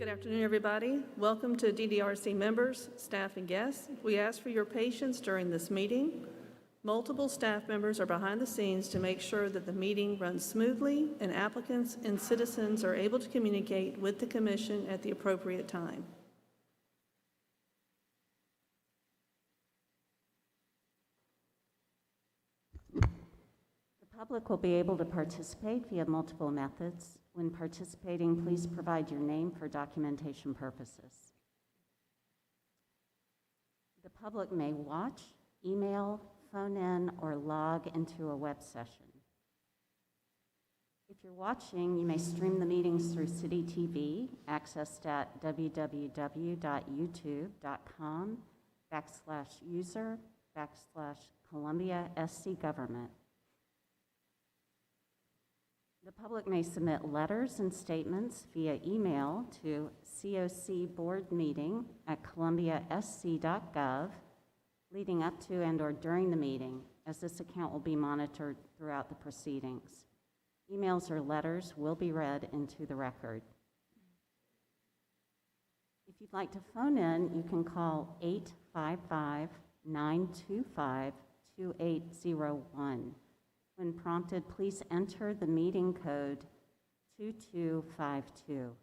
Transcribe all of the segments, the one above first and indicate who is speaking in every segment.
Speaker 1: Good afternoon, everybody. Welcome to DDRC members, staff, and guests. We ask for your patience during this meeting. Multiple staff members are behind the scenes to make sure that the meeting runs smoothly and applicants and citizens are able to communicate with the Commission at the appropriate time.
Speaker 2: The public will be able to participate via multiple methods. When participating, please provide your name for documentation purposes. The public may watch, email, phone in, or log into a web session. If you're watching, you may stream the meetings through City TV, accessed at www.youtube.com/user/Columbia-SC-Government. The public may submit letters and statements via email to cocboardmeeting@columbiasc.gov leading up to and/or during the meeting, as this account will be monitored throughout the proceedings. Emails or letters will be read into the record. If you'd like to phone in, you can call 855-925-2801. When prompted, please enter the meeting code 2252.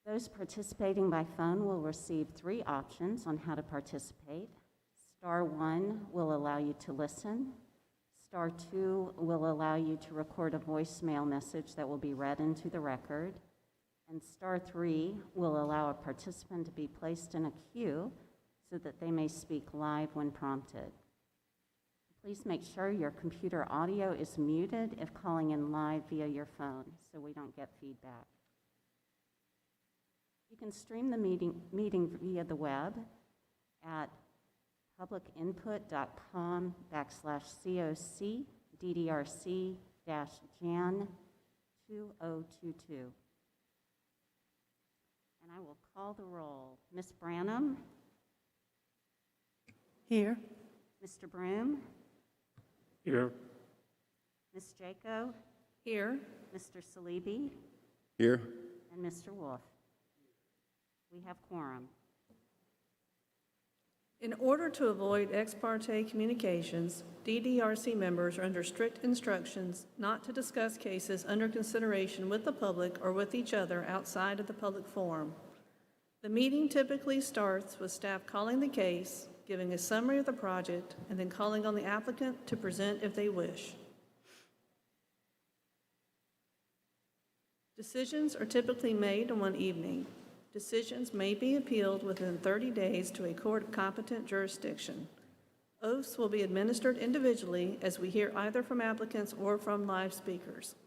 Speaker 2: Those participating by phone will receive 3 options on how to participate. Star 1 will allow you to listen. Star 2 will allow you to record a voicemail message that will be read into the record. And Star 3 will allow a participant to be placed in a queue so that they may speak live when prompted. Please make sure your computer audio is muted if calling in live via your phone so we don't get feedback. You can stream the meeting via the web at publicinput.com/COC-DDRC-JAN2022. And I will call the roll. Ms. Branham?
Speaker 1: Here.
Speaker 2: Mr. Broom?
Speaker 3: Here.
Speaker 2: Ms. Jaco?
Speaker 1: Here.
Speaker 2: Mr. Salibi?
Speaker 3: Here.
Speaker 2: And Mr. Wolf? We have quorum.
Speaker 1: In order to avoid ex parte communications, DDRC members are under strict instructions not to discuss cases under consideration with the public or with each other outside of the public forum. The meeting typically starts with staff calling the case, giving a summary of the project, and then calling on the applicant to present if they wish. Decisions are typically made in one evening. Decisions may be appealed within 30 days to a court of competent jurisdiction. Oaths will be administered individually as we hear either from applicants or from live speakers.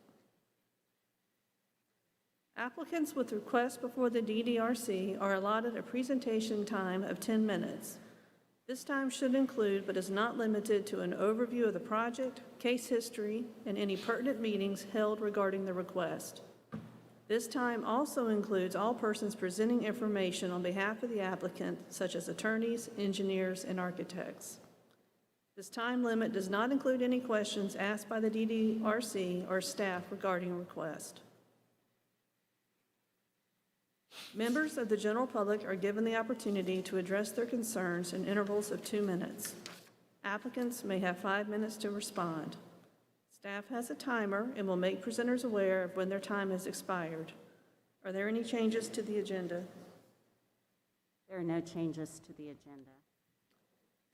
Speaker 1: Applicants with requests before the DDRC are allotted a presentation time of 10 minutes. This time should include, but is not limited to, an overview of the project, case history, and any pertinent meetings held regarding the request. This time also includes all persons presenting information on behalf of the applicant, such as attorneys, engineers, and architects. This time limit does not include any questions asked by the DDRC or staff regarding a request. Members of the general public are given the opportunity to address their concerns in intervals of 2 minutes. Applicants may have 5 minutes to respond. Staff has a timer and will make presenters aware of when their time has expired. Are there any changes to the agenda?
Speaker 2: There are no changes to the agenda.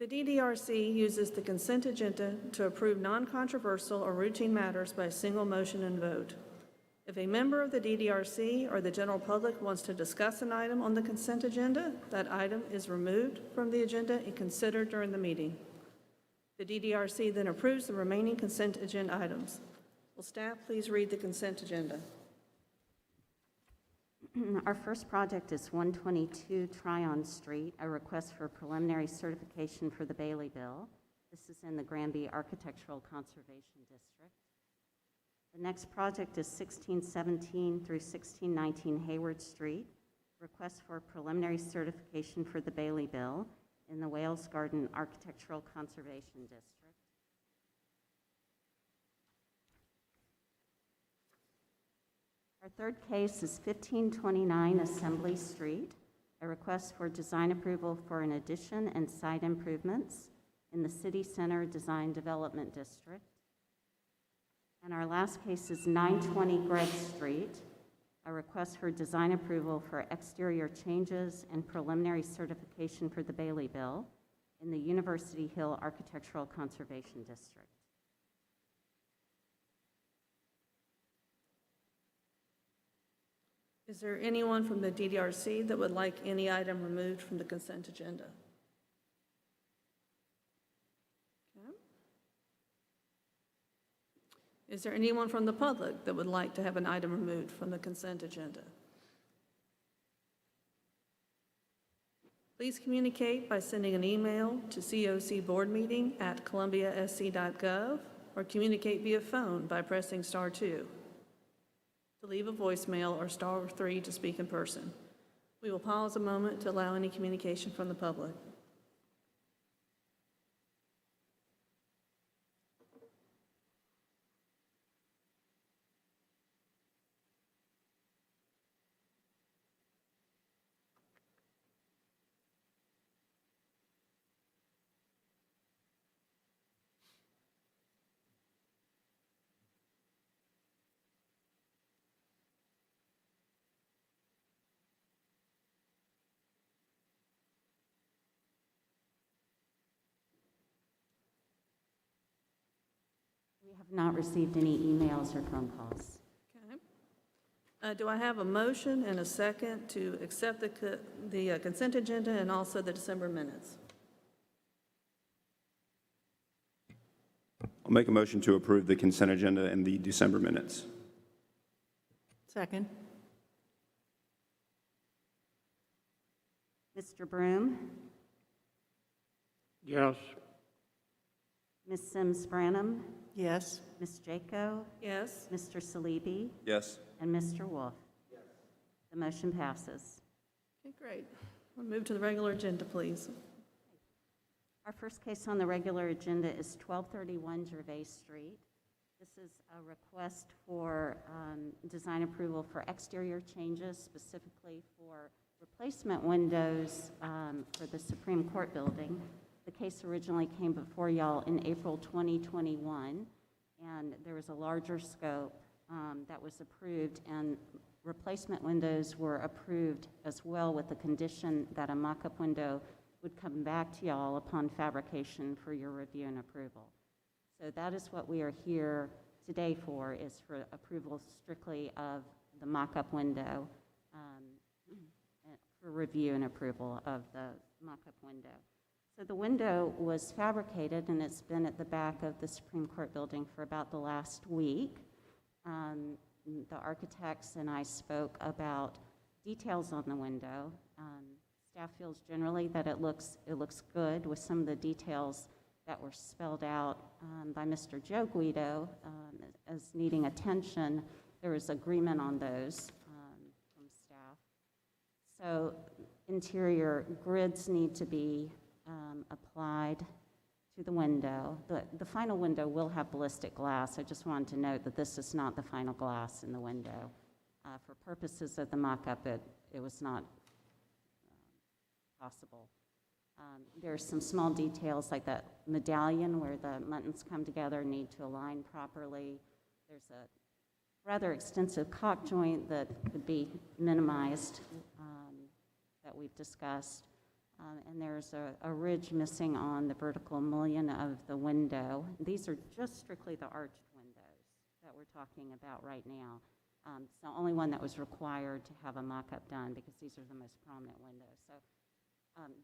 Speaker 1: The DDRC uses the consent agenda to approve non-controversial or routine matters by a single motion and vote. If a member of the DDRC or the general public wants to discuss an item on the consent agenda, that item is removed from the agenda and considered during the meeting. The DDRC then approves the remaining consent agenda items. Will staff please read the consent agenda?
Speaker 2: Our first project is 122 Tryon Street, a request for preliminary certification for the Bailey Bill. This is in the Granby Architectural Conservation District. The next project is 1617 through 1619 Hayward Street, request for preliminary certification for the Bailey Bill in the Wales Garden Architectural Conservation District. Our third case is 1529 Assembly Street, a request for design approval for an addition and site improvements in the City Center Design Development District. And our last case is 920 Greg Street, a request for design approval for exterior changes and preliminary certification for the Bailey Bill in the University Hill Architectural Conservation District.
Speaker 1: Is there anyone from the DDRC that would like any item removed from the consent agenda? Okay. Is there anyone from the public that would like to have an item removed from the consent agenda? Please communicate by sending an email to cocboardmeeting@columbiasc.gov or communicate via phone by pressing *2 to leave a voicemail or *3 to speak in person. We will pause a moment to allow any communication from the public.
Speaker 2: We have not received any emails or phone calls.
Speaker 1: Okay. Do I have a motion and a second to accept the consent agenda and also the December minutes?
Speaker 3: I'll make a motion to approve the consent agenda and the December minutes.
Speaker 4: Second.
Speaker 2: Mr. Broom?
Speaker 3: Yes.
Speaker 2: Ms. Sims Branham?
Speaker 4: Yes.
Speaker 2: Ms. Jaco?
Speaker 1: Yes.
Speaker 2: Mr. Salibi?
Speaker 3: Yes.
Speaker 2: And Mr. Wolf? The motion passes.
Speaker 1: Okay, great. We'll move to the regular agenda, please.
Speaker 2: Our first case on the regular agenda is 1231 Gervais Street. This is a request for design approval for exterior changes, specifically for replacement windows for the Supreme Court building. The case originally came before y'all in April 2021, and there was a larger scope that was approved, and replacement windows were approved as well, with the condition that a mock-up window would come back to y'all upon fabrication for your review and approval. So that is what we are here today for, is for approval strictly of the mock-up window, for review and approval of the mock-up window. So the window was fabricated, and it's been at the back of the Supreme Court building for about the last week. The architects and I spoke about details on the window. Staff feels generally that it looks good, with some of the details that were spelled out by Mr. Joe Guido as needing attention. There was agreement on those from staff. So interior grids need to be applied to the window. The final window will have ballistic glass. I just wanted to note that this is not the final glass in the window. For purposes of the mock-up, it was not possible. There are some small details like that medallion where the muttons come together need to align properly. There's a rather extensive cock joint that could be minimized that we've discussed. And there's a ridge missing on the vertical mullion of the window. These are just strictly the arched windows that we're talking about right now. It's the only one that was required to have a mock-up done, because these are the most prominent windows. So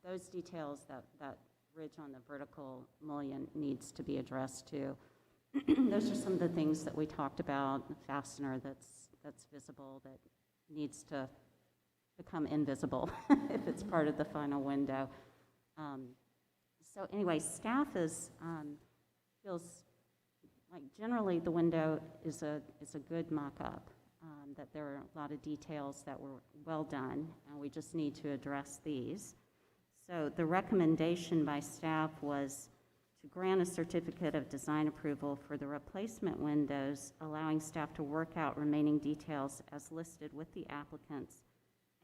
Speaker 2: those details, that ridge on the vertical mullion needs to be addressed too. Those are some of the things that we talked about. The fastener that's visible, that needs to become invisible if it's part of the final window. So anyway, staff feels like generally the window is a good mock-up, that there are a lot of details that were well done, and we just need to address these. So the recommendation by staff was to grant a certificate of design approval for the replacement windows, allowing staff to work out remaining details as listed with the applicants,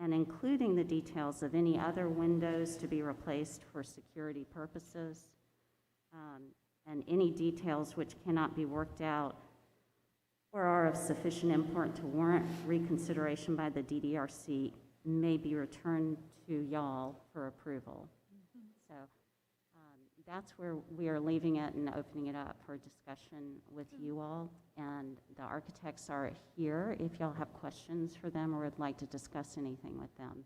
Speaker 2: and including the details of any other windows to be replaced for security purposes, and any details which cannot be worked out or are of sufficient import to warrant reconsideration by the DDRC may be returned to y'all for approval. So that's where we are leaving it and opening it up for discussion with you all. And the architects are here if y'all have questions for them or would like to discuss anything with them.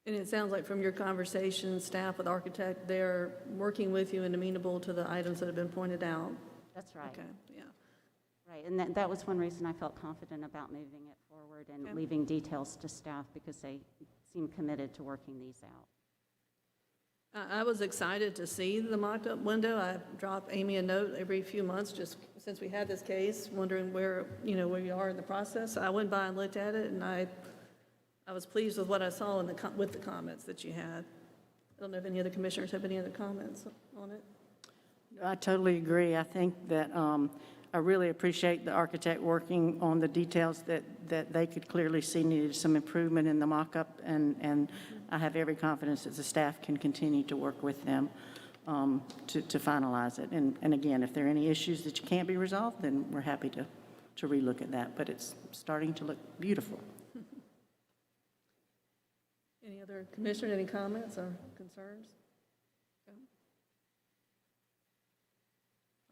Speaker 1: And it sounds like from your conversation, staff with architect, they're working with you and amenable to the items that have been pointed out.
Speaker 2: That's right.
Speaker 1: Okay, yeah.
Speaker 2: Right, and that was one reason I felt confident about moving it forward and
Speaker 1: Okay.
Speaker 2: leaving details to staff, because they seem committed to working these out.
Speaker 1: I was excited to see the mocked-up window. I drop Amy a note every few months, just since we had this case, wondering where you are in the process. I went by and looked at it, and I was pleased with what I saw with the comments that you had. I don't know if any other commissioners have any other comments on it.
Speaker 4: I totally agree. I think that I really appreciate the architect working on the details that they could clearly see needed some improvement in the mock-up, and I have every confidence that the staff can continue to work with them to finalize it. And again, if there are any issues that can't be resolved, then we're happy to relook at that. But it's starting to look beautiful.
Speaker 1: Any other commissioner, any comments or concerns? Okay.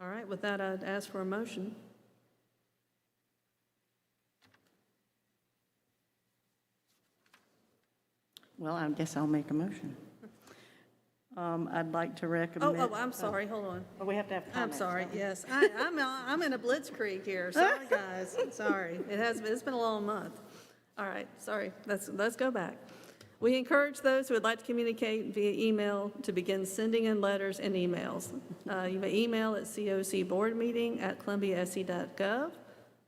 Speaker 1: All right, with that, I'd ask for a motion.
Speaker 4: Well, I guess I'll make a motion. I'd like to recommend.
Speaker 1: Oh, I'm sorry, hold on.
Speaker 4: Oh, we have to have
Speaker 1: I'm
Speaker 4: comments.
Speaker 1: sorry,
Speaker 4: don't we?
Speaker 1: yes. I'm in a blitzkrieg here. Sorry, guys. Sorry. It's been a long month. All right, sorry. Let's go back. We encourage those who would like to communicate via email to begin sending in letters and emails. You may email at cocboardmeeting@columbiase.gov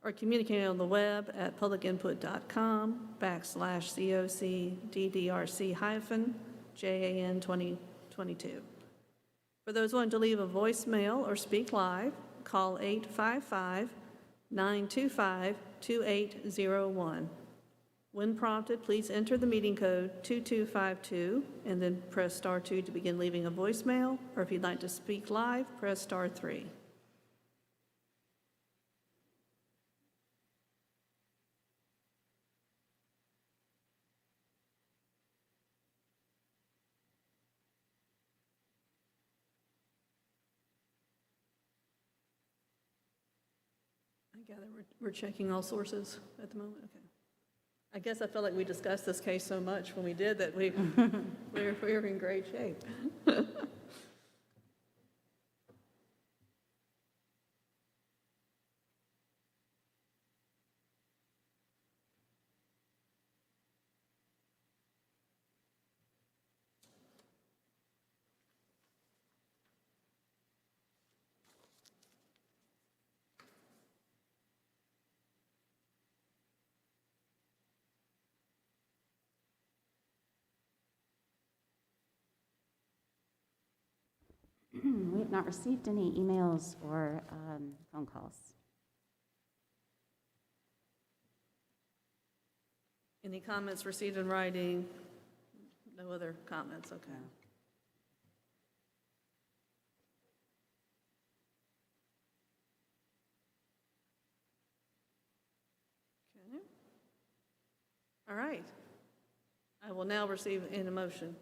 Speaker 1: or communicate on the web at publicinput.com/COCDDRC-JAN 2022. For those wanting to leave a voicemail or speak live, call 855-925-2801. When prompted, please enter the meeting code 2252 and then press star 2 to begin leaving a voicemail, or if you'd like to speak live, press star 3. I gather we're checking all sources at the moment, okay. I guess I felt like we discussed this case so much when we did that we're in great shape.
Speaker 2: We have not received any emails or phone calls.
Speaker 1: Any comments received in writing? No other comments, okay. Okay. All right. I will now receive an motion.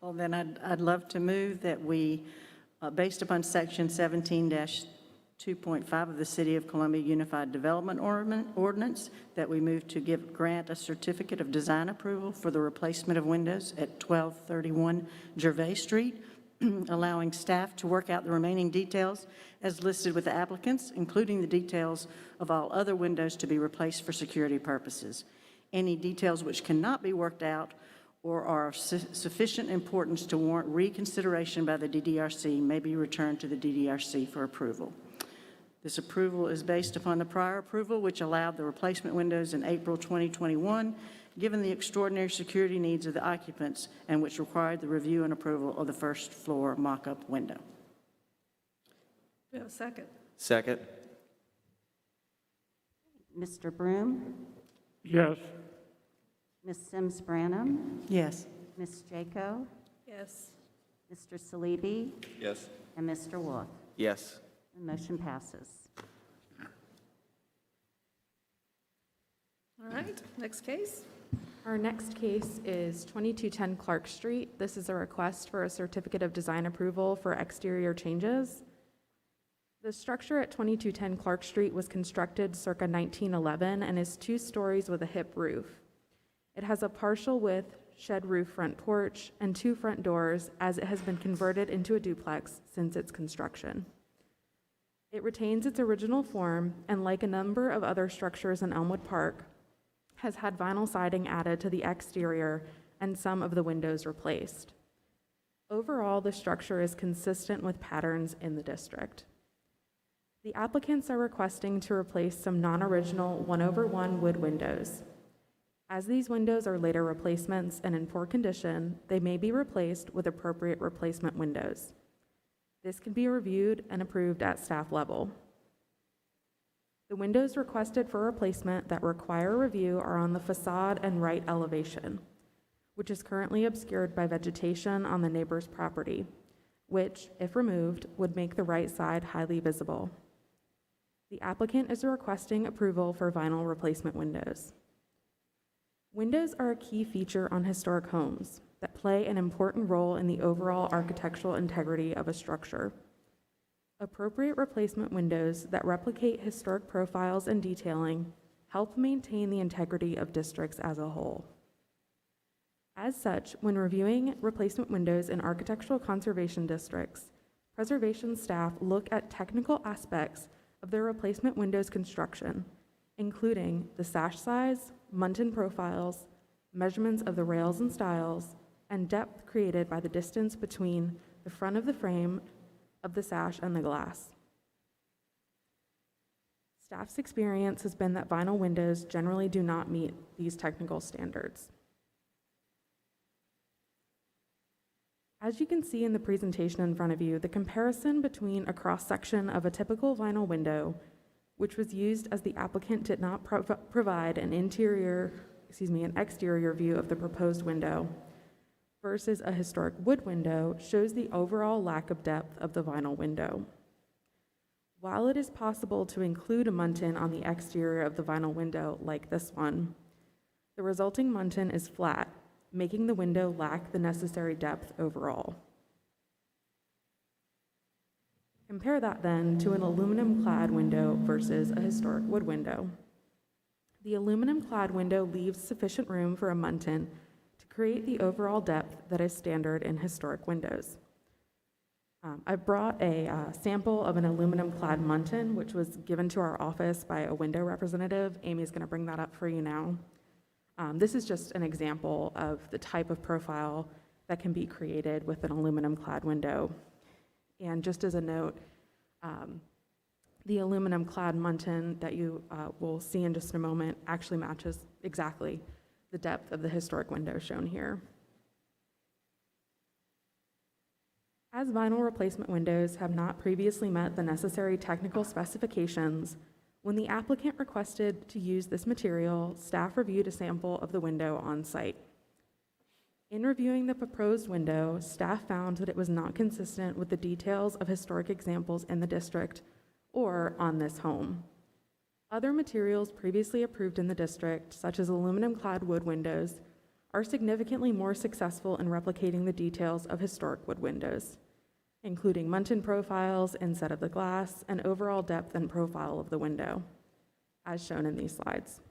Speaker 4: Well, then I'd love to move that we, based upon Section 17-2.5 of the City of Columbia Unified Development Ordinance, that we move to grant a certificate of design approval for the replacement of windows at 1231 Gervais Street, allowing staff to work out the remaining details as listed with the applicants, including the details of all other windows to be replaced for security purposes. Any details which cannot be worked out or are of sufficient importance to warrant reconsideration by the DDRC may be returned to the DDRC for approval. This approval is based upon the prior approval, which allowed the replacement windows in April 2021 given the extraordinary security needs of the occupants and which required the review and approval of the first floor mock-up window.
Speaker 1: Do we have a second?
Speaker 5: Second.
Speaker 2: Mr. Broom,
Speaker 6: yes,
Speaker 2: Ms. Sims Branham,
Speaker 4: Yes.
Speaker 2: Ms. Jaco,
Speaker 1: Yes.
Speaker 2: Mr. Salibi,
Speaker 3: Yes.
Speaker 2: and Mr. Wolf.
Speaker 5: Yes.
Speaker 2: The motion passes.
Speaker 1: All right, next case.
Speaker 7: Our next case is 2210 Clark Street. This is a request for a certificate of design approval for exterior changes. The structure at 2210 Clark Street was constructed circa 1911 and is 2 stories with a hip roof. It has a partial width shed roof front porch and 2 front doors, as it has been converted into a duplex since its construction. It retains its original form and, like a number of other structures in Elmwood Park, has had vinyl siding added to the exterior and some of the windows replaced. Overall, the structure is consistent with patterns in the district. The applicants are requesting to replace some non-original 1/1 wood windows. As these windows are later replacements and in poor condition, they may be replaced with appropriate replacement windows. This can be reviewed and approved at staff level. The windows requested for replacement that require review are on the facade and right elevation, which is currently obscured by vegetation on the neighbor's property, which, if removed, would make the right side highly visible. The applicant is requesting approval for vinyl replacement windows. Windows are a key feature on historic homes that play an important role in the overall architectural integrity of a structure. Appropriate replacement windows that replicate historic profiles and detailing help maintain the integrity of districts as a whole. As such, when reviewing replacement windows in architectural conservation districts, preservation staff look at technical aspects of their replacement windows construction, including the sash size, muntin profiles, measurements of the rails and stiles, and depth created by the distance between the front of the frame of the sash and the glass. Staff's experience has been that vinyl windows generally do not meet these technical standards. As you can see in the presentation in front of you, the comparison between a cross-section of a typical vinyl window, which was used as the applicant did not provide an exterior view of the proposed window, versus a historic wood window, shows the overall lack of depth of the vinyl window. While it is possible to include a muntin on the exterior of the vinyl window like this one, the resulting muntin is flat, making the window lack the necessary depth overall. Compare that then to an aluminum clad window versus a historic wood window. The aluminum clad window leaves sufficient room for a muntin to create the overall depth that is standard in historic windows. I brought a sample of an aluminum clad muntin, which was given to our office by a window representative. Amy's going to bring that up for you now. This is just an example of the type of profile that can be created with an aluminum clad window. And just as a note, the aluminum clad muntin that you will see in just a moment actually matches exactly the depth of the historic window shown here. As vinyl replacement windows have not previously met the necessary technical specifications, when the applicant requested to use this material, staff reviewed a sample of the window on site. In reviewing the proposed window, staff found that it was not consistent with the details of historic examples in the district or on this home. Other materials previously approved in the district, such as aluminum-clad wood windows, are significantly more successful in replicating the details of historic wood windows, including muntin profiles, inset of the glass, and overall depth and profile of the window, as shown in these slides.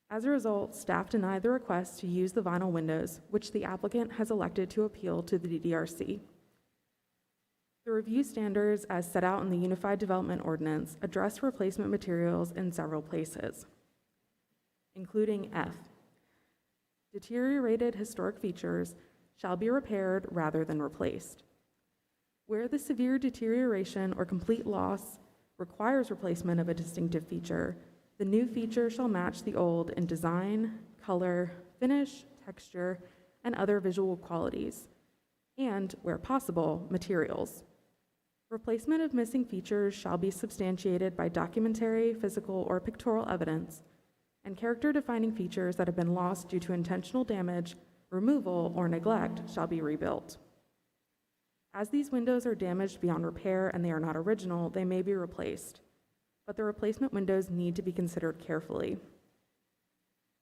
Speaker 7: As a result, staff denied the request to use the vinyl windows, which the applicant has elected to appeal to the DDRC. The review standards, as set out in the Unified Development Ordinance, address replacement materials in several places, including F. Deteriorated historic features shall be repaired rather than replaced. Where the severe deterioration or complete loss requires replacement of a distinctive feature, The new feature shall match the old in design, color, finish, texture, and other visual qualities, and, where possible, materials. Replacement of missing features shall be substantiated by documentary, physical, or pictorial evidence, and character-defining features that have been lost due to intentional damage, removal, or neglect shall be rebuilt. As these windows are damaged beyond repair and they are not original, they may be replaced, but the replacement windows need to be considered carefully.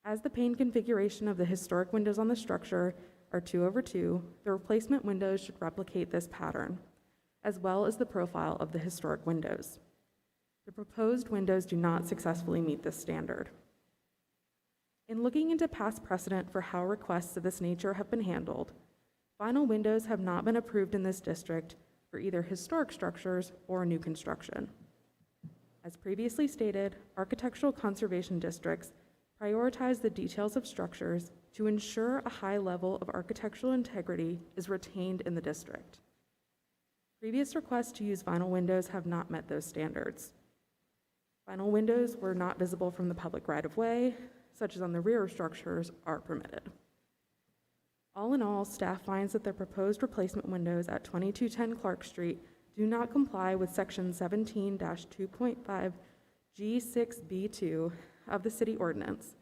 Speaker 7: As the pane configuration of the historic windows on the structure are 2/2, the replacement windows should replicate this pattern, as well as the profile of the historic windows. The proposed windows do not successfully meet this standard. In looking into past precedent for how requests of this nature have been handled, vinyl windows have not been approved in this district for either historic structures or new construction. As previously stated, architectural conservation districts prioritize the details of structures to ensure a high level of architectural integrity is retained in the district. Previous requests to use vinyl windows have not met those standards. Vinyl windows were not visible from the public right-of-way, such as on the rear of structures, are permitted. All in all, staff finds that the proposed replacement windows at 2210 Clark Street do not comply with Section 17-2.5 G6B2 of the City Ordinance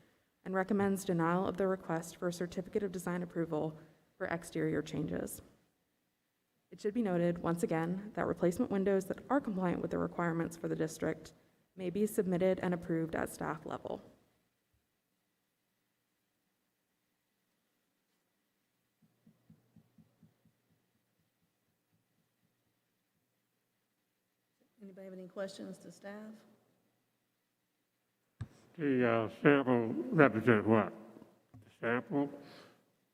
Speaker 7: and recommends denial of the request for a certificate of design approval for exterior changes. It should be noted, once again, that replacement windows that are compliant with the requirements for the district may be submitted and approved at staff level.
Speaker 1: Anybody have any questions to staff?
Speaker 5: The sample represent what? The sample?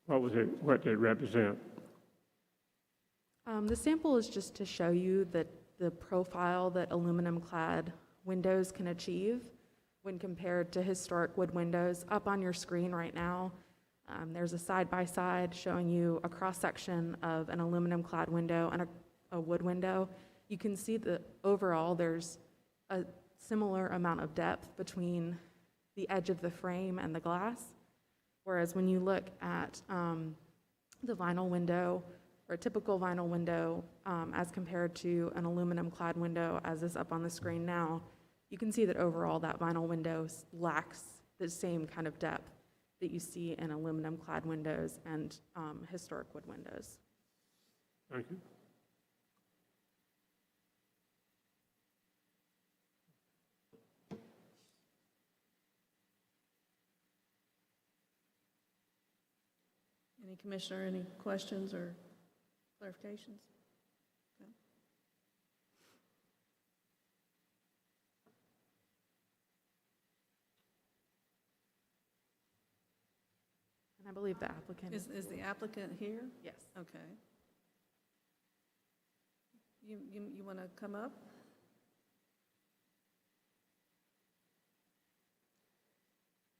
Speaker 5: What was it? What did it represent?
Speaker 7: The sample is just to show you that the profile that aluminum-clad windows can achieve when compared to historic wood windows. Up on your screen right now, there's a side-by-side showing you a cross-section of an aluminum-clad window and a wood window. You can see that overall there's a similar amount of depth between the edge of the frame and the glass, whereas when you look at the vinyl window, or a typical vinyl window, as compared to an aluminum-clad window, as is up on the screen now, you can see that overall that vinyl window lacks the same kind of depth that you see in aluminum-clad windows and historic wood windows.
Speaker 5: Thank you.
Speaker 1: Any commissioner, any questions or clarifications? Okay.
Speaker 7: And I believe the applicant
Speaker 1: Is the applicant here?
Speaker 7: yes.
Speaker 1: Okay. You want to come up?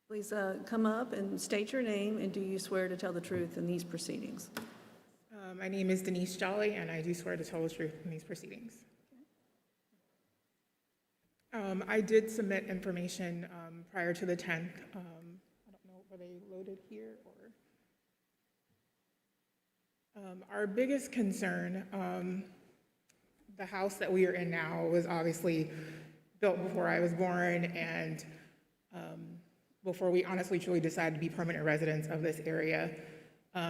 Speaker 1: Please come up and state your name, and do you swear to tell the truth in these proceedings?
Speaker 6: My name is Denise Jolly, and I do swear to tell the truth in these proceedings. I did submit information prior to the 10th. I don't know, were they loaded here or? Our biggest concern, the house that we are in now was obviously built before I was born and before we honestly truly decided to be permanent residents of this area.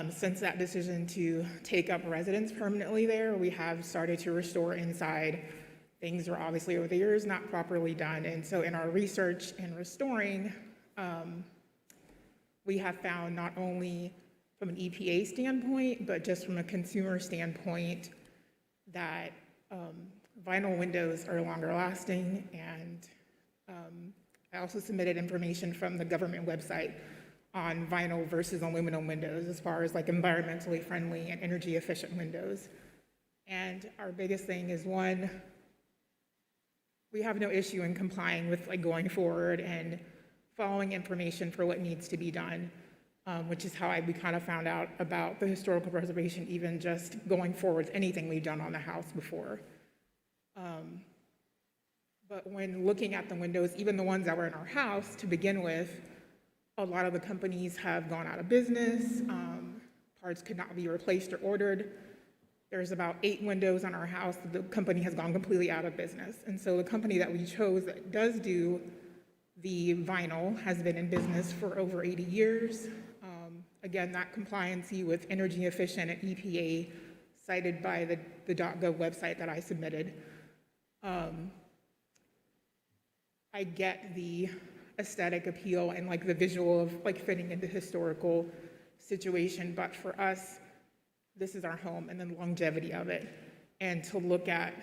Speaker 6: Since that decision to take up residence permanently there, we have started to restore inside. Things were obviously over the years not properly done. And so in our research and restoring, we have found not only from an EPA standpoint, but just from a consumer standpoint, that vinyl windows are longer lasting. And I also submitted information from the government website on vinyl versus aluminum windows as far as like environmentally friendly and energy efficient windows. And our biggest thing is, one, we have no issue in complying with like going forward and following information for what needs to be done, which is how we kind of found out about the historical preservation, even just going forward with anything we've done on the house before. But when looking at the windows, even the ones that were in our house to begin with, a lot of the companies have gone out of business. Parts could not be replaced or ordered. There's about 8 windows on our house that the company has gone completely out of business. And so the company that we chose that does do the vinyl has been in business for over 80 years. Again, that compliancy with energy efficient and EPA cited by the .gov website that I submitted. I get the aesthetic appeal and like the visual of like fitting into historical situation, but for us, this is our home and the longevity of it. And to look at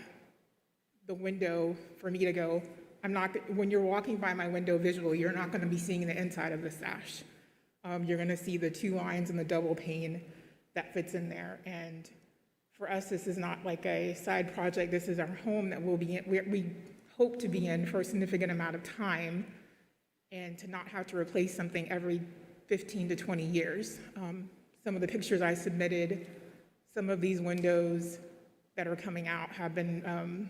Speaker 6: the window, for me to go, when you're walking by my window visually, you're not gonna be seeing the inside of the sash. You're gonna see the 2 lines and the double pane that fits in there. And for us, this is not like a side project. This is our home that we'll be in, we hope to be in for a significant amount of time, and to not have to replace something every 15 to 20 years. Some of the pictures I submitted, some of these windows that are coming out have been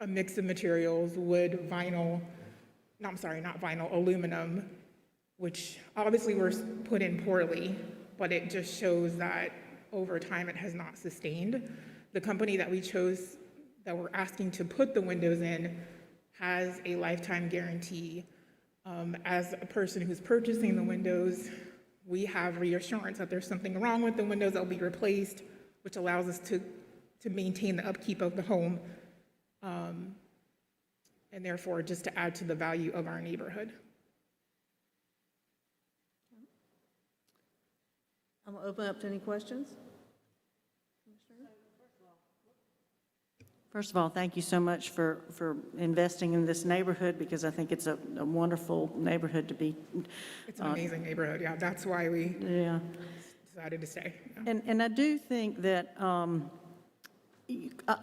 Speaker 6: a mix of materials, wood, vinyl, no, I'm sorry, not vinyl, aluminum, which obviously were put in poorly, but it just shows that over time it has not sustained. The company that we chose, that we're asking to put the windows in, has a lifetime guarantee. As a person who's purchasing the windows, we have reassurance that there's something wrong with the windows that will be replaced, which allows us to maintain the upkeep of the home, and therefore just to add to the value of our neighborhood.
Speaker 1: I'm going to open up to any questions.
Speaker 4: First of all, thank you so much for investing in this neighborhood, because I think it's a wonderful neighborhood to be.
Speaker 6: It's an amazing neighborhood, yeah, that's why we decided to stay. Yeah.
Speaker 4: And I do think that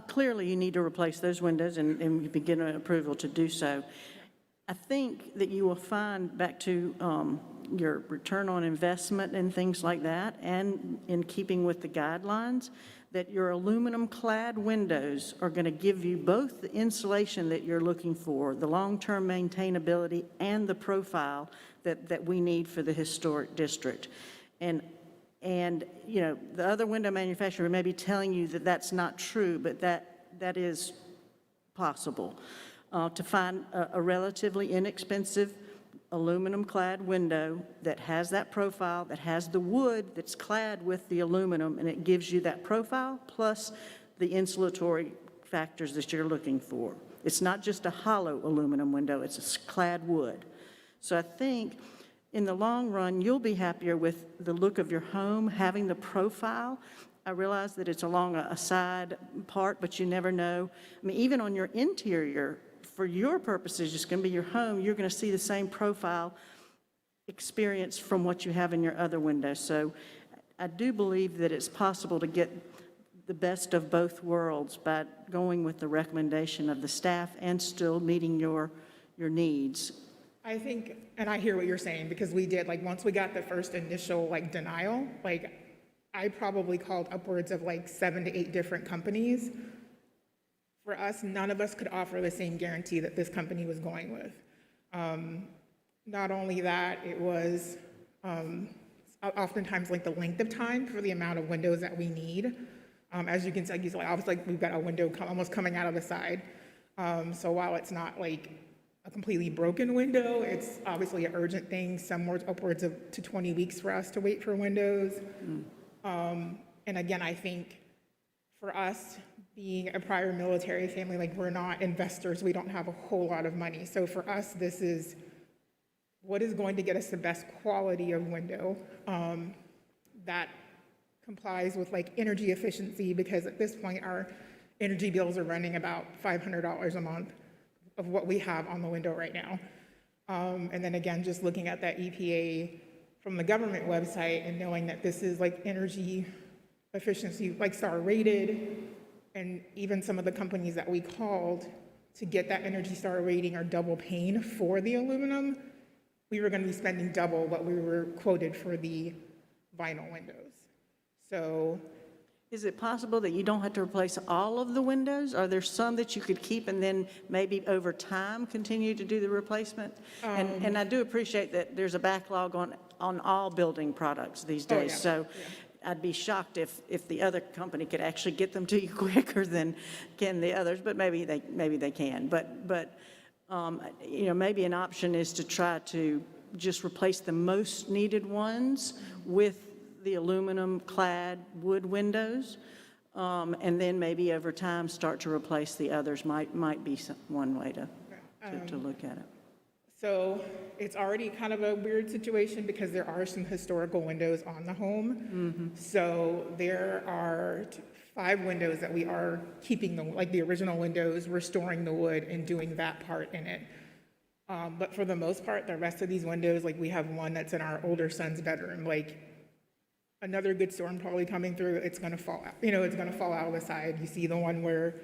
Speaker 4: clearly you need to replace those windows, and you can get an approval to do so. I think that you will find, back to your return on investment and things like that, and in keeping with the guidelines, that your aluminum clad windows are going to give you both the insulation that you're looking for, the long-term maintainability, and the profile that we need for the historic district. And you know, the other window manufacturer may be telling you that that's not true, but that is possible. To find a relatively inexpensive aluminum clad window that has that profile, that has the wood that's clad with the aluminum, and it gives you that profile plus the insulatory factors that you're looking for. It's not just a hollow aluminum window, it's a clad wood. So I think in the long run, you'll be happier with the look of your home, having the profile. I realize that it's along a side part, but you never know. I mean, even on your interior, for your purposes, it's going to be your home, you're going to see the same profile experience from what you have in your other windows. So I do believe that it's possible to get the best of both worlds by going with the recommendation of the staff and still meeting your needs.
Speaker 6: I think, and I hear what you're saying, because we did, like, once we got the first initial, like, denial, like, I probably called upwards of, like, 7 to 8 different companies. For us, none of us could offer the same guarantee that this company was going with. Not only that, it was oftentimes like the length of time for the amount of windows that we need. As you can see, obviously we've got a window almost coming out of the side. So while it's not like a completely broken window, it's obviously an urgent thing. Some were upwards of to 20 weeks for us to wait for windows. And again, I think for us, being a prior military family, like, we're not investors, we don't have a whole lot of money. So for us, this is what is going to get us the best quality of window that complies with like energy efficiency, because at this point our energy bills are running about $500 a month of what we have on the window right now. And then again, just looking at that EPA from the government website and knowing that this is like energy efficiency, like star rated, and even some of the companies that we called to get that Energy Star rating are double pane for the aluminum, we were going to be spending double what we were quoted for the vinyl windows. So
Speaker 4: Is it possible that you don't have to replace all of the windows? Are there some that you could keep and then maybe over time continue to do the replacement? And I do appreciate that there's a backlog on all building products these days.
Speaker 6: yeah,
Speaker 4: So I'd be shocked if the other company could actually get them to you quicker than can the others, but maybe they can. But you know, maybe an option is to try to just replace the most needed ones with the aluminum clad wood windows, and then maybe over time start to replace the others might be one way to look at it.
Speaker 6: So it's already kind of a weird situation because there are some historical windows on the home. So there are 5 windows that we are keeping, like the original windows, restoring the wood and doing that part in it. But for the most part, the rest of these windows, like we have one that's in our older son's bedroom, like another good storm probably coming through, it's gonna fall out, you know, it's gonna fall out of the side. You see the one where,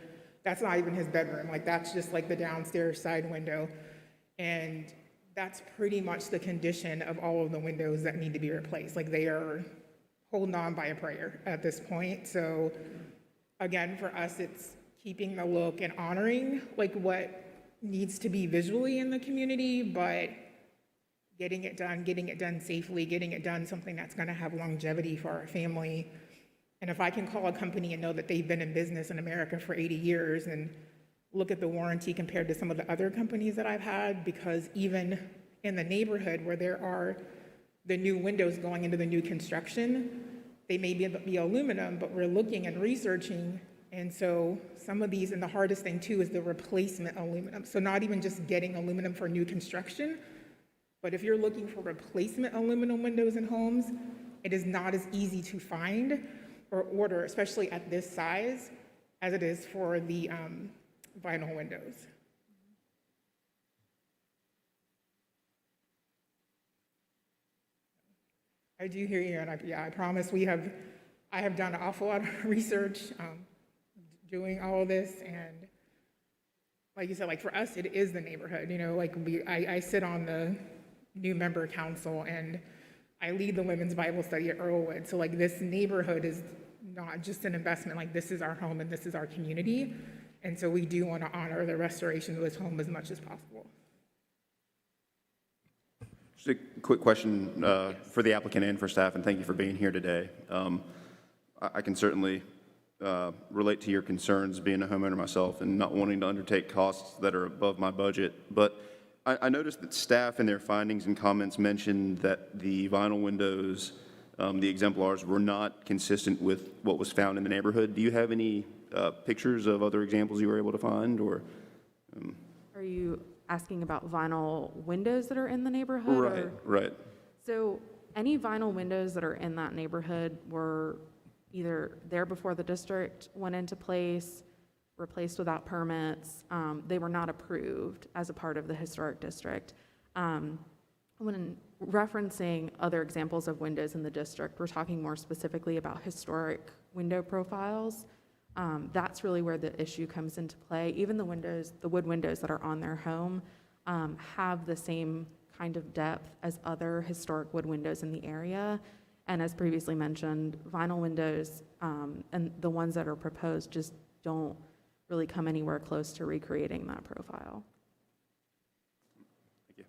Speaker 6: that's not even his bedroom, like that's just like the downstairs side window. And that's pretty much the condition of all of the windows that need to be replaced. Like they are holding on by a prayer at this point. So again, for us, it's keeping the look and honoring like what needs to be visually in the community, but getting it done safely, getting it done something that's gonna have longevity for our family. And if I can call a company and know that they've been in business in America for 80 years and look at the warranty compared to some of the other companies that I've had, because even in the neighborhood where there are the new windows going into the new construction, they may be aluminum, but we're looking and researching. And so some of these, and the hardest thing too is the replacement aluminum. So not even just getting aluminum for new construction, but if you're looking for replacement aluminum windows in homes, it is not as easy to find or order, especially at this size, as it is for the vinyl windows. I do hear you, and I promise I have done an awful lot of research doing all of this, and like you said, like for us, it is the neighborhood, you know, like I sit on the new member council and I lead the women's Bible study at Earlwood. So like this neighborhood is not just an investment, like this is our home and this is our community. And so we do want to honor the restoration of this home as much as possible.
Speaker 3: Just a quick question for the applicant and for staff, and thank you for being here today. I can certainly relate to your concerns being a homeowner myself and not wanting to undertake costs that are above my budget. But I noticed that staff in their findings and comments mentioned that the vinyl windows, the exemplars, were not consistent with what was found in the neighborhood. Do you have any pictures of other examples you were able to find, or?
Speaker 7: Are you asking about vinyl windows that are in the neighborhood?
Speaker 3: Right, right.
Speaker 7: So any vinyl windows that are in that neighborhood were either there before the district went into place, replaced without permits. They were not approved as a part of the historic district. When referencing other examples of windows in the district, we're talking more specifically about historic window profiles. That's really where the issue comes into play. Even the windows, the wood windows that are on their home, have the same kind of depth as other historic wood windows in the area. And as previously mentioned, vinyl windows and the ones that are proposed just don't really come anywhere close to recreating that profile.
Speaker 3: Thank you.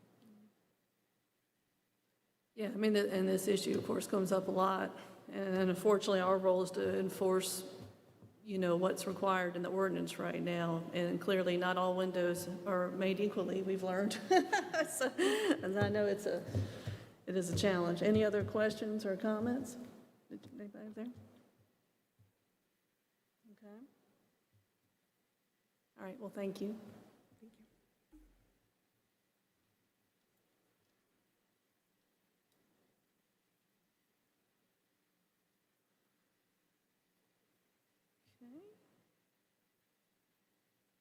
Speaker 1: Yeah, I mean, and this issue, of course, comes up a lot. And unfortunately, our role is to enforce, you know, what's required in the ordinance right now. And clearly, not all windows are made equally, we've learned. So, and I know it is a challenge. Any other questions or comments? Anybody there? Okay. All right, well, thank you.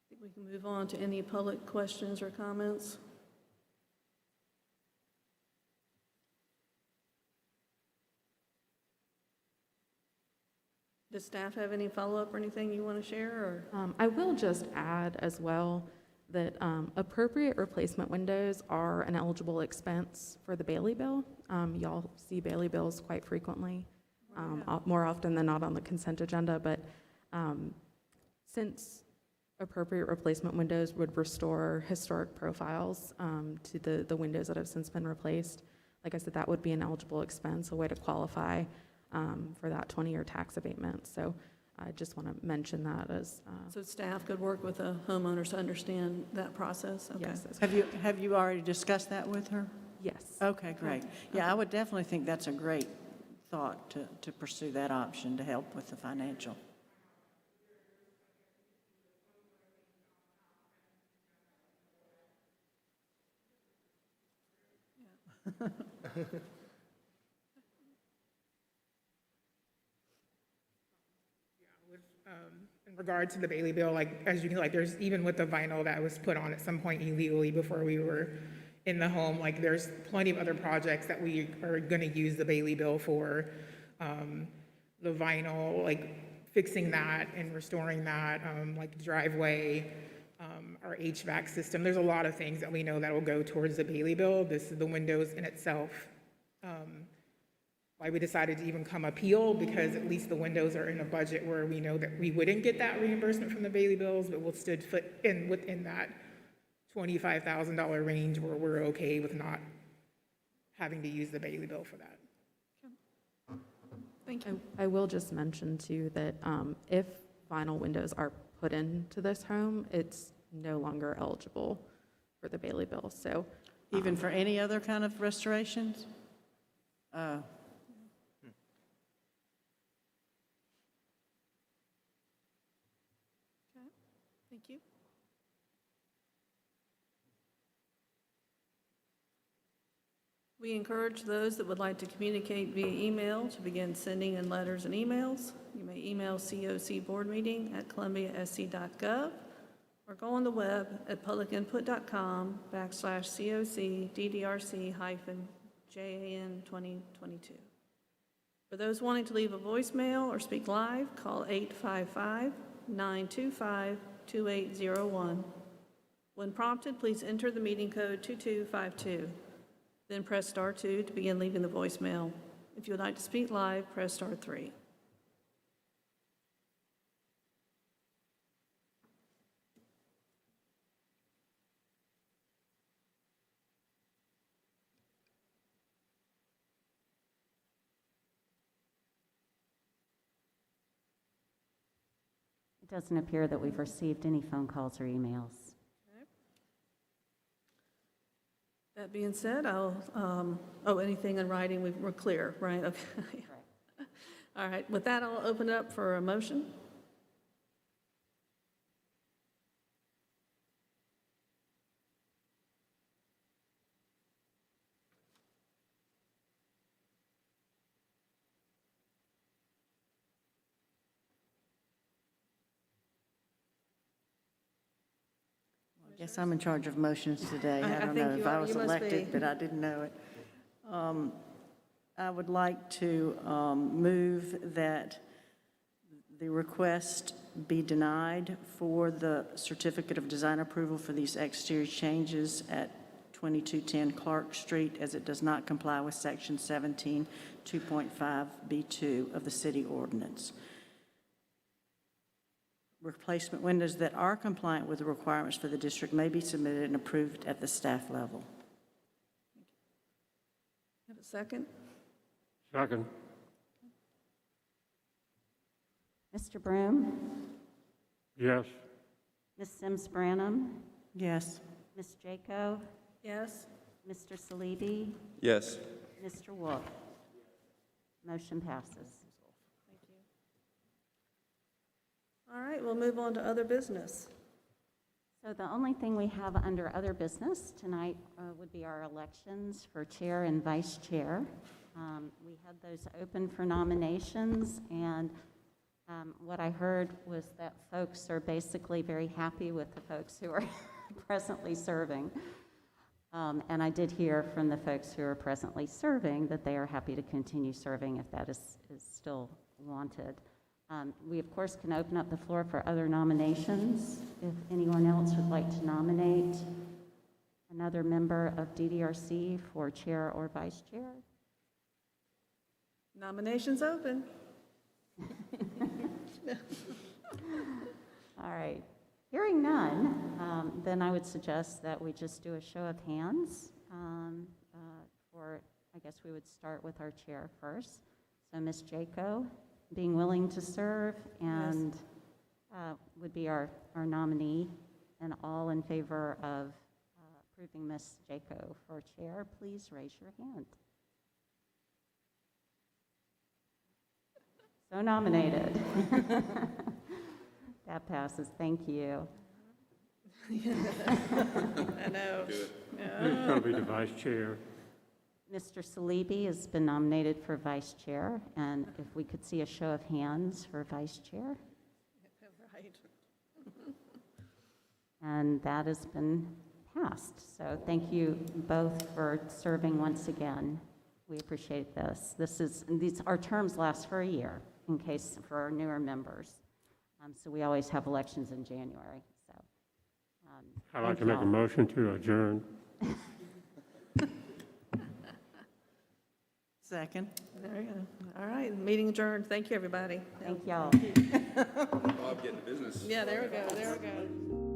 Speaker 1: I think we can move on to any public questions or comments. Does staff have any follow-up or anything you want to share, or?
Speaker 7: I will just add as well that appropriate replacement windows are an eligible expense for the Bailey bill. Y'all see Bailey bills quite frequently. more often than not on the consent agenda, but since appropriate replacement windows would restore historic profiles to the windows that have since been replaced, like I said, that would be an eligible expense, a way to qualify for that 20-year tax abatement. So I just want to mention that as,
Speaker 1: So staff could work with the homeowners to understand that process? Okay.
Speaker 7: yes.
Speaker 4: Have you already discussed that with her?
Speaker 7: Yes.
Speaker 4: Okay, great. Yeah, I would definitely think that's a great thought to pursue that option to help with the financial.
Speaker 6: In regard to the Bailey bill, like, as you can, like, there's, even with the vinyl that was put on at some point illegally before we were in the home, like, there's plenty of other projects that we are gonna use the Bailey bill for. The vinyl, like, fixing that and restoring that, like driveway, our HVAC system. There's a lot of things that we know that will go towards the Bailey bill. This is the windows in itself. Why we decided to even come appeal, because at least the windows are in a budget where we know that we wouldn't get that reimbursement from the Bailey bills, but we'll still fit in within that $25,000 range where we're okay with not having to use the Bailey bill for that.
Speaker 1: Thank you.
Speaker 7: I will just mention too that if vinyl windows are put into this home, it's no longer eligible for the Bailey bill. So
Speaker 4: Even for any other kind of restorations?
Speaker 1: Thank you. We encourage those that would like to communicate via email to begin sending in letters and emails. You may email cocboardmeeting@columbiasc.gov or go on the web at publicinput.com/COC-DDRC-JAN2022. For those wanting to leave a voicemail or speak live, call 855-925-2801. When prompted, please enter the meeting code 2252. Then press star 2 to begin leaving the voicemail. If you would like to speak live, press star 3.
Speaker 2: It doesn't appear that we've received any phone calls or emails.
Speaker 1: That being said, anything in writing, we're clear, right? Okay.
Speaker 2: Correct.
Speaker 1: All right, with that, I'll open it up for a motion.
Speaker 4: I guess I'm in charge of motions today.
Speaker 1: I
Speaker 4: I don't
Speaker 1: think
Speaker 4: know
Speaker 1: you
Speaker 4: if I
Speaker 1: are.
Speaker 4: was
Speaker 1: You must
Speaker 4: elected,
Speaker 1: be.
Speaker 4: but I didn't know it. I would like to move that the request be denied for the certificate of design approval for these exterior changes at 2210 Clark Street, as it does not comply with Section 17, 2.5B2 of the city ordinance. Replacement windows that are compliant with the requirements for the district may be submitted and approved at the staff level.
Speaker 1: Have a second?
Speaker 5: Second.
Speaker 2: Mr. Broom?
Speaker 5: Yes.
Speaker 2: Ms. Sims Branham?
Speaker 4: Yes.
Speaker 2: Ms. Jaco?
Speaker 1: Yes?
Speaker 2: Mr. Salibi?
Speaker 3: Yes.
Speaker 2: Mr. Wolf? Motion passes.
Speaker 1: Thank you. All right, we'll move on to other business.
Speaker 2: So the only thing we have under other business tonight would be our elections for chair and vice chair. We had those open for nominations, and what I heard was that folks are basically very happy with the folks who are presently serving. And I did hear from the folks who are presently serving that they are happy to continue serving if that is still wanted. We, of course, can open up the floor for other nominations. If anyone else would like to nominate another member of DDRC for chair or vice chair.
Speaker 1: Nominations open.
Speaker 2: All right. Hearing none, then I would suggest that we just do a show of hands for, I guess we would start with our chair first. So Ms. Jaco, being willing to serve and would be our nominee, and all in favor of approving Ms. Jaco for chair, please raise your hand. So nominated. That passes. Thank you.
Speaker 1: I know.
Speaker 5: Who's going to be the vice chair?
Speaker 2: Mr. Salibi has been nominated for vice chair, and if we could see a show of hands for vice chair.
Speaker 1: Right.
Speaker 2: And that has been passed. So thank you both for serving once again. We appreciate this. Our terms last for a year, in case for our newer members. So we always have elections in January. So
Speaker 5: I'd like
Speaker 2: thank
Speaker 5: to make a
Speaker 2: y'all.
Speaker 5: motion to adjourn.
Speaker 4: Second.
Speaker 1: There you go. All right, meeting adjourned. Thank you, everybody.
Speaker 2: Thank y'all.
Speaker 3: Bob, getting to business.
Speaker 1: Yeah, there we go, there we go.